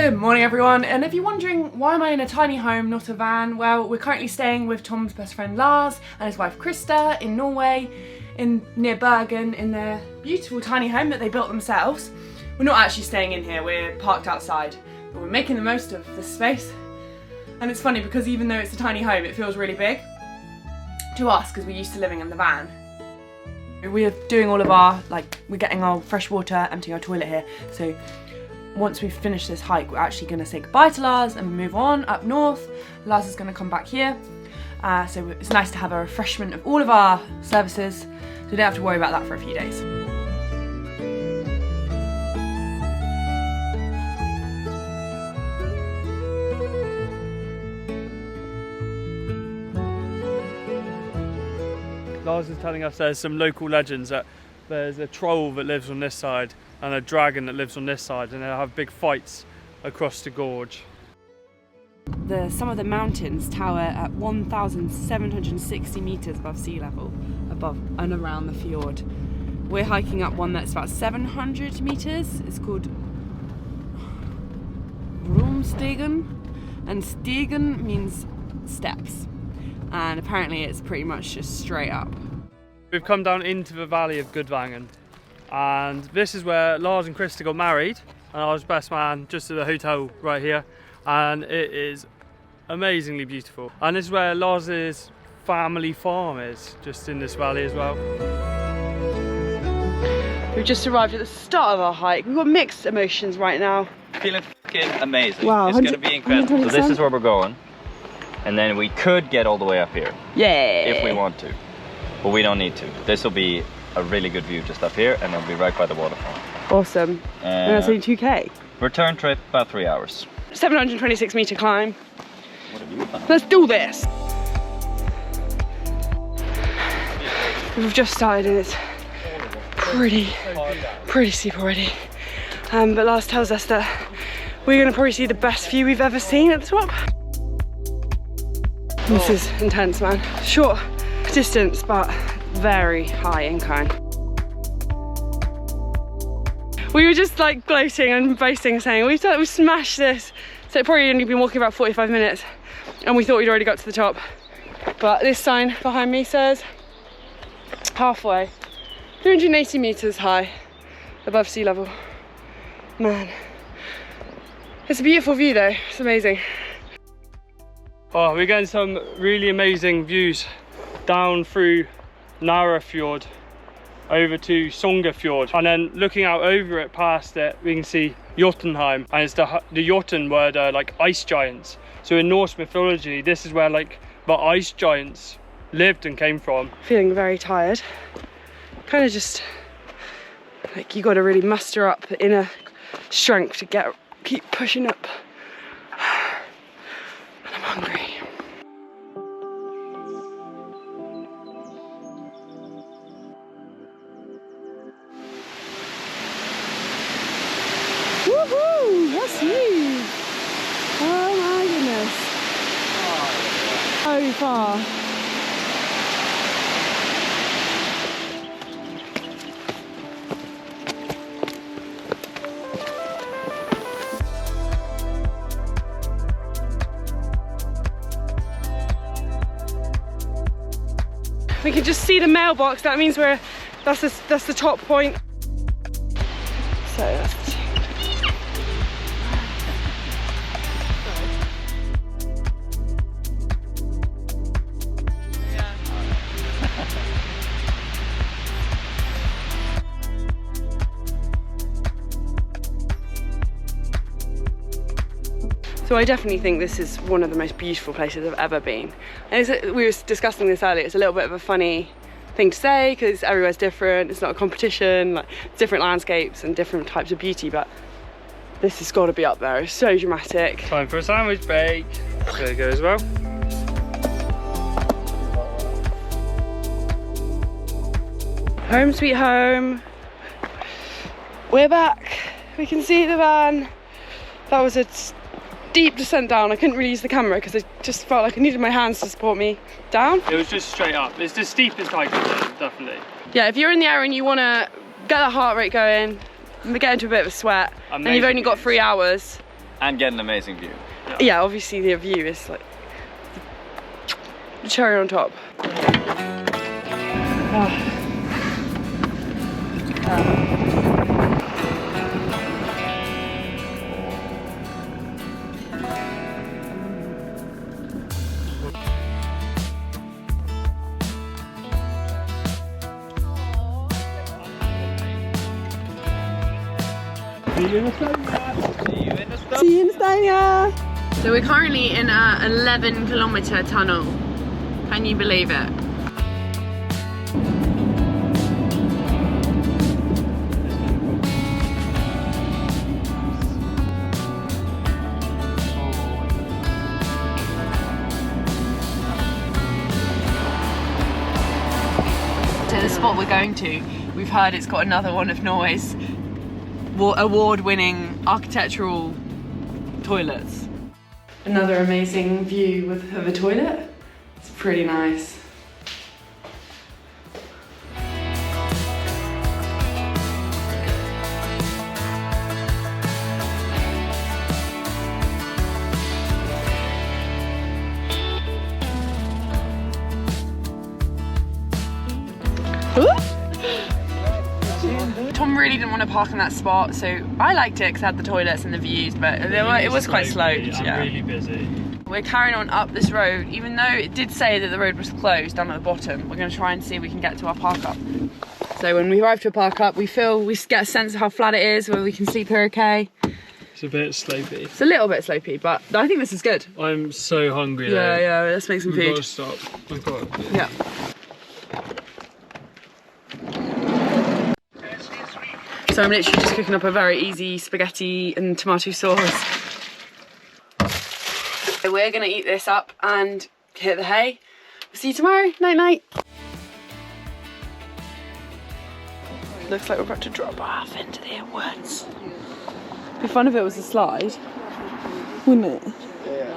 Good morning everyone, and if you're wondering why am I in a tiny home, not a van, well, we're currently staying with Tom's best friend Lars and his wife Krista in Norway, near Bergen, in their beautiful tiny home that they built themselves. We're not actually staying in here, we're parked outside, but we're making the most of this space. And it's funny because even though it's a tiny home, it feels really big to us because we're used to living in the van. We're doing all of our, we're getting our fresh water, emptying our toilet here, so once we've finished this hike, we're actually going to say goodbye to Lars and move on up north. Lars is going to come back here, so it's nice to have a refreshment of all of our services, so we don't have to worry about that for a few days. Lars is telling us there's some local legends that there's a troll that lives on this side and a dragon that lives on this side, and they'll have big fights across the gorge. Some of the mountains tower at 1,760 metres above sea level, above and around the fjord. We're hiking up one that's about 700 metres. It's called Bromstegen, and Stegen means steps, and apparently it's pretty much just straight up. We've come down into the valley of Gudvangen, and this is where Lars and Krista got married, and I was best man just at the hotel right here, and it is amazingly beautiful. And this is where Lars's family farm is, just in this valley as well. We've just arrived at the start of our hike. We've got mixed emotions right now. Feeling fucking amazing. Wow, it's going to be incredible. So this is where we're going, and then we could get all the way up here. Yeah. If we want to, but we don't need to. This will be a really good view just up here, and it'll be right by the waterfall. Awesome. And that's only 2k. Return trip about 3 hours. 726 metre climb. What have you found? Let's do this. We've just started and it's pretty steep already. But Lars tells us that we're going to probably see the best view we've ever seen at the top. This is intense, man. Short distance, but very high incline. We were just gloating and boasting, saying we've smashed this. So it probably only been walking about 45 minutes, and we thought we'd already got to the top. But this sign behind me says halfway, 380 meters high above sea level. Man, it's a beautiful view though. It's amazing. Oh, we're getting some really amazing views down through Nara Fjord over to Songa Fjord, and then looking out over it, past it, we can see Jotunheim, and it's the Jotun were the ice giants. So in Norse mythology, this is where the ice giants lived and came from. Feeling very tired. Kind of just you got to really muster up the inner strength to keep pushing up. And I'm hungry. Woohoo! That's huge! Oh my goodness. So far. We can just see the mailbox. That means that's the top point. So that's the So I definitely think this is one of the most beautiful places I've ever been. And we were discussing this earlier, it's a little bit of a funny thing to say because everywhere's different, it's not a competition, different landscapes and different types of beauty, but this has got to be up there. It's so dramatic. Time for a sandwich break. There you go as well. Home sweet home. We're back. We can see the van. That was a steep descent down. I couldn't really use the camera because I just felt like I needed my hands to support me down. It was just straight up. It's the steepest hike I've done, definitely. Yeah, if you're in the area and you want to get the heart rate going, get into a bit of a sweat, and you've only got 3 hours, and get an amazing view. Yeah, obviously the view is like the cherry on top. See you in Estonia. See you in Estonia. So we're currently in a 11-kilometer tunnel. Can you believe it? So the spot we're going to, we've heard it's got another one of Norway's award-winning architectural toilets. Another amazing view of a toilet. It's pretty nice. Tom really didn't want to park in that spot, so I liked it because it had the toilets and the views, but it was quite sloped. Yeah. Really busy. We're carrying on up this road, even though it did say that the road was closed down at the bottom. We're going to try and see if we can get to our park up. So when we arrive to a park up, we get a sense of how flat it is, whether we can sleep here okay. It's a bit slopey. It's a little bit slopey, but I think this is good. I'm so hungry though. Yeah, let's make some food. We've got to stop. We've got to. Yeah. So I'm literally just cooking up a very easy spaghetti and tomato sauce. So we're gonna eat this up and hit the hay. We'll see you tomorrow. Night night. Looks like we're about to drop off into the woods. It'd be fun if it was a slide, wouldn't it? Yeah.